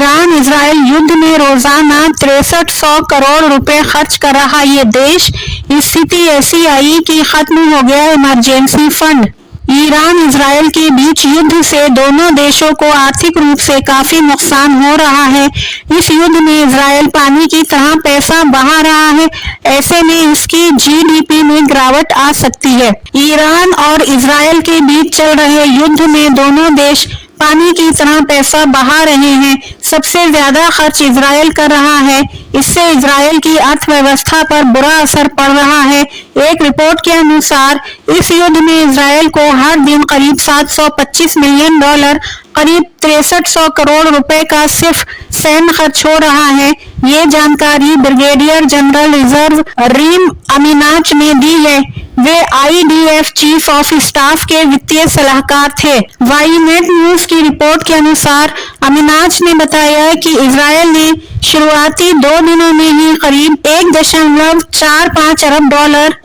Iran Israel युद्ध में रोजाना 6300 करोड़ रुपए खर्च कर रहा ये देश, स्थिति ऐसी आई कि खत्म हो गया इमरजेंसी फंड। ईरान इजराइल के बीच युद्ध से दोनों देशों को आर्थिक रूप से काफी नुकसान हो रहा है। इस युद्ध में इजराइल पानी की तरह पैसा बहा रहा है, ऐसे में इसकी जीडीपी में गिरावट आ सकती है। ईरान और इजराइल के बीच चल रहे युद्ध में दोनों देश पानी की तरह पैसा बहा रहे हैं। सबसे ज्यादा खर्च इजराइल कर रहा है, इससे इजराइल की अर्थव्यवस्था पर बुरा असर पड़ रहा है। एक रिपोर्ट के अनुसार इस युद्ध में इजराइल को हर दिन करीब $725 मिलियन, करीब 6300 करोड़ रुपए का सिर्फ सैन्य खर्च हो रहा है। ये जानकारी ब्रिगेडियर जनरल रिजर्व रीम अमीनाच ने दी है। वे IDF चीफ ऑफ स्टाफ के वित्तीय सलाहकार थे। वाईनेट न्यूज की रिपोर्ट के अनुसार अमीनाच ने बताया कि इजराइल ने शुरुआती 2 दिनों में ही करीब $1.45 अरब,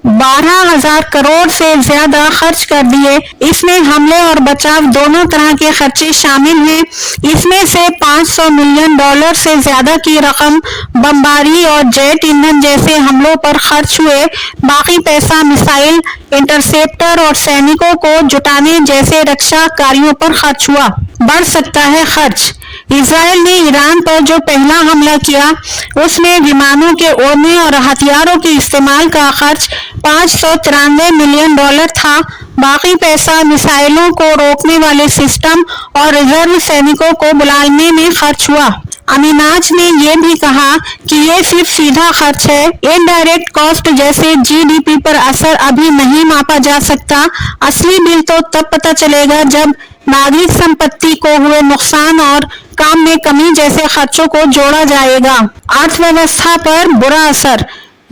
12,000 करोड़ से ज्यादा खर्च कर दिए। इसमें हमले और बचाव दोनों तरह के खर्चे शामिल हैं। इसमें से $500 मिलियन से ज्यादा की रकम बमबारी और जेट ईंधन जैसे हमलों पर खर्च हुए। बाकी पैसा मिसाइल, इंटरसेप्टर और सैनिकों को जुटाने जैसे रक्षा कार्यों पर खर्च हुआ। बढ़ सकता है खर्च। इजराइल ने ईरान पर जो पहला हमला किया उसमें विमानों के उड़ने और हथियारों के इस्तेमाल का खर्च $593 मिलियन था। बाकी पैसा मिसाइलों को रोकने वाले सिस्टम और रिजर्व सैनिकों को बुलाने में खर्च हुआ। अमीनाच ने यह भी कहा कि ये सिर्फ सीधा खर्च है, इनडायरेक्ट कॉस्ट जैसे जीडीपी पर असर अभी नहीं मापा जा सकता। असली बिल तो तब पता चलेगा जब नागरिक संपत्ति को हुए नुकसान और काम में कमी जैसे खर्चों को जोड़ा जाएगा। अर्थव्यवस्था पर बुरा असर।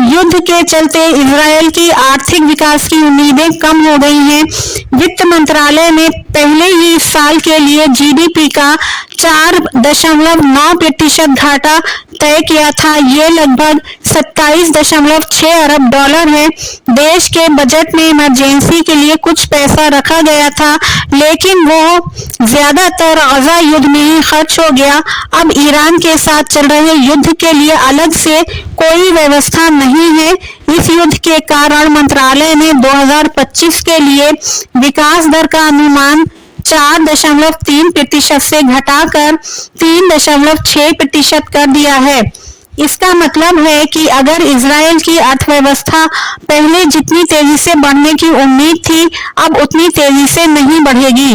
युद्ध के चलते इजराइल की आर्थिक विकास की उम्मीदें कम हो गई हैं। वित्त मंत्रालय ने पहले ही इस साल के लिए जीडीपी का 4.9% घाटा तय किया था। ये लगभग $27.6 अरब है। देश के बजट में इमरजेंसी के लिए कुछ पैसा रखा गया था, लेकिन वो ज्यादातर गजा युद्ध में ही खर्च हो गया। अब ईरान के साथ चल रहे युद्ध के लिए अलग से कोई व्यवस्था नहीं है। इस युद्ध के कारण मंत्रालय ने 2025 के लिए विकास दर का अनुमान 4.3% से घटाकर 3.6% कर दिया है। इसका मतलब है कि अगर इजराइल की अर्थव्यवस्था पहले जितनी तेजी से बढ़ने की उम्मीद थी, अब उतनी तेजी से नहीं बढ़ेगी।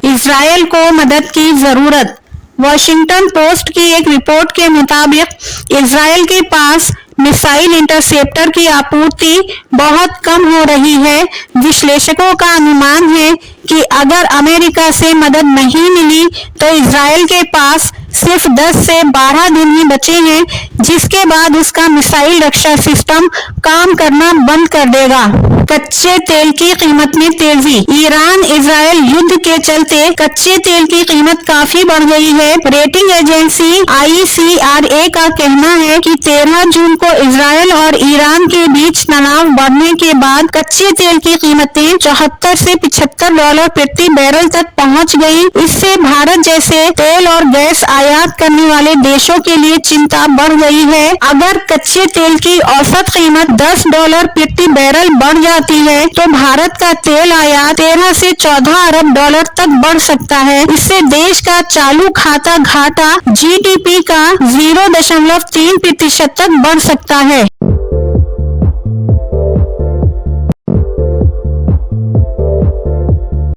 इजराइल को मदद की जरूरत। वॉशिंगटन पोस्ट की एक रिपोर्ट के मुताबिक इजराइल के पास मिसाइल इंटरसेप्टर की आपूर्ति बहुत कम हो रही है। विश्लेषकों का अनुमान है कि अगर अमेरिका से मदद नहीं मिली तो इजराइल के पास सिर्फ 10 से 12 दिन ही बचे हैं, जिसके बाद उसका मिसाइल रक्षा सिस्टम काम करना बंद कर देगा। कच्चे तेल की कीमत में तेजी। ईरान इजराइल युद्ध के चलते कच्चे तेल की कीमत काफी बढ़ गई है। रेटिंग एजेंसी ICRA का कहना है कि 13 जून को इजराइल और ईरान के बीच तनाव बढ़ने के बाद कच्चे तेल की कीमतें $74 से $75 प्रति बैरल तक पहुंच गई। इससे भारत जैसे तेल और गैस आयात करने वाले देशों के लिए चिंता बढ़ गई है। अगर कच्चे तेल की औसत कीमत $10 प्रति बैरल बढ़ जाती है तो भारत का तेल आयात 13 से 14 अरब डॉलर तक बढ़ सकता है। इससे देश का चालू खाता घाटा जीडीपी का 0.3% तक बढ़ सकता है।